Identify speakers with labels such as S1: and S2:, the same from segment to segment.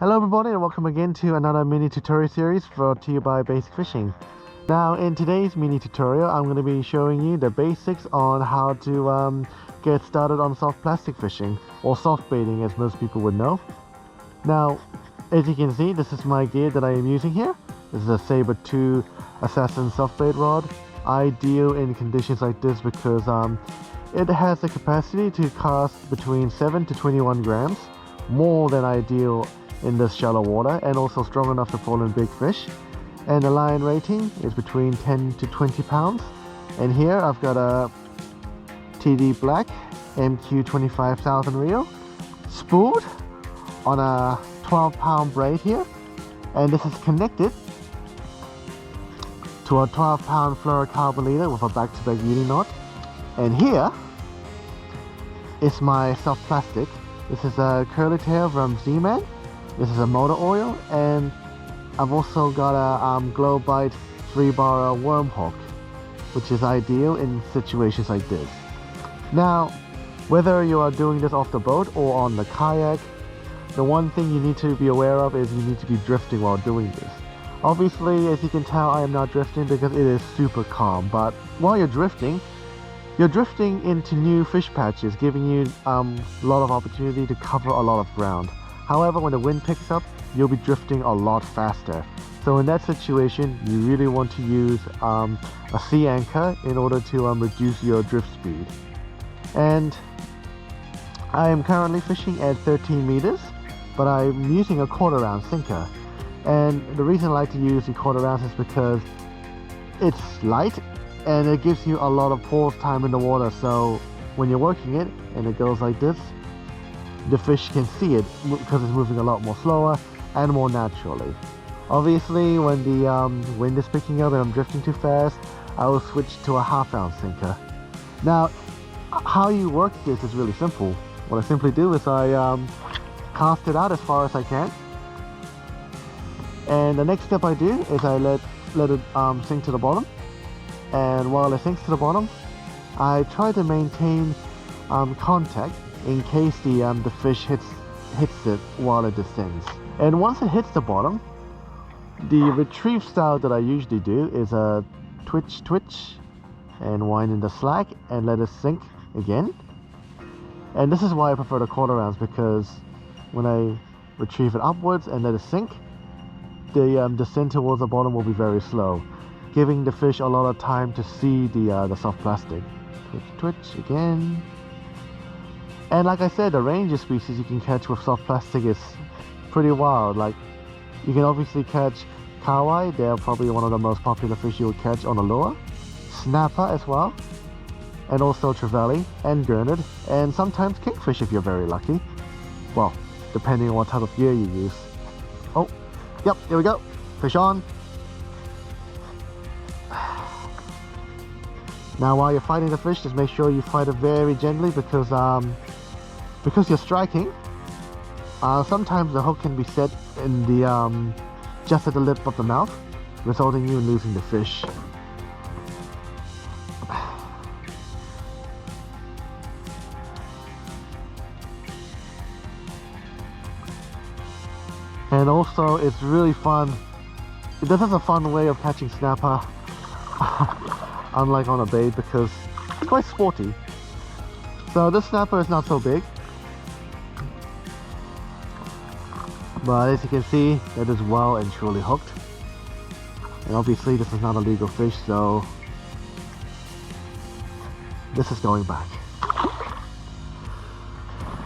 S1: Hello everybody and welcome again to another mini tutorial series brought to you by Basic Fishing. Now in today's mini tutorial I'm going to be showing you the basics on how to get started on soft plastic fishing, or soft baiting as most people would know. Now as you can see, this is my gear that I am using here. This is a Saber 2 Assassin soft bait rod, ideal in conditions like this because it has the capacity to cast between 7 to 21 grams, more than ideal in this shallow water, and also strong enough to pull in big fish. And the line rating is between 10 to 20 pounds. And here I've got a TD Black MQ 25000 reel spooled on a 12-pound braid here, and this is connected to a 12-pound fluorocarbon leader with a back-to-back uni knot. And here is my soft plastic. This is a curly tail from Z-Man. This is a motor oil, and I've also got a Glow Bite 3-bar worm hook, which is ideal in situations like this. Now, whether you are doing this off the boat or on the kayak, the one thing you need to be aware of is you need to be drifting while doing this. Obviously, as you can tell, I am not drifting because it is super calm, but while you're drifting into new fish patches, giving you a lot of opportunity to cover a lot of ground. However, when the wind picks up, you'll be drifting a lot faster. So in that situation, you really want to use a sea anchor in order to reduce your drift speed. And I am currently fishing at 13 meters, but I'm using a 1/4 ounce sinker. And the reason I like to use the 1/4 ounce is because it's light and it gives you a lot of pause time in the water. So when you're working it and it goes like this, the fish can see it because it's moving a lot more slower and more naturally. Obviously, when the wind is picking up and I'm drifting too fast, I will switch to a 1/2 ounce sinker. Now, how you work this is really simple. What I simply do is I cast it out as far as I can, and the next step I do is I let it sink to the bottom. And while it sinks to the bottom, I try to maintain contact in case the fish hits it while it descends. And once it hits the bottom, the retrieve style that I usually do is a twitch and wind in the slack and let it sink again. And this is why I prefer the 1/4 ounce, because when I retrieve it upwards and let it sink, the descent towards the bottom will be very slow, giving the fish a lot of time to see the soft plastic. Twitch again. And like I said, the range of species you can catch with soft plastic is pretty wild. Like, you can obviously catch kahawai, they're probably one of the most popular fish you will catch on a lure. Snapper as well, and also trevally and gurnard, and sometimes kingfish if you're very lucky. Well, depending on what type of gear you use. Oh, yep, here we go. Fish on. Now while you're fighting the fish, just make sure you fight it very gently because you're striking. Sometimes the hook can be set in the just at the lip of the mouth, resulting in you losing the fish. And also, it's really fun. This is a fun way of catching snapper, unlike on a bait, because it's quite sporty. So this snapper is not so big, but as you can see, it is well and truly hooked. And obviously this is not a legal fish, so this is going back.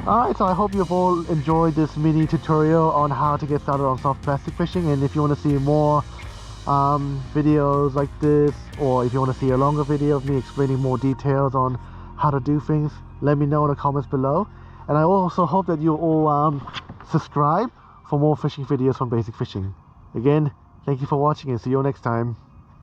S1: Alright, so I hope you've all enjoyed this mini tutorial on how to get started on soft plastic fishing. And if you want to see more videos like this, or if you want to see a longer video of me explaining more details on how to do things, let me know in the comments below. And I also hope that you all subscribe for more fishing videos from Basic Fishing. Again, thank you for watching and see you next time.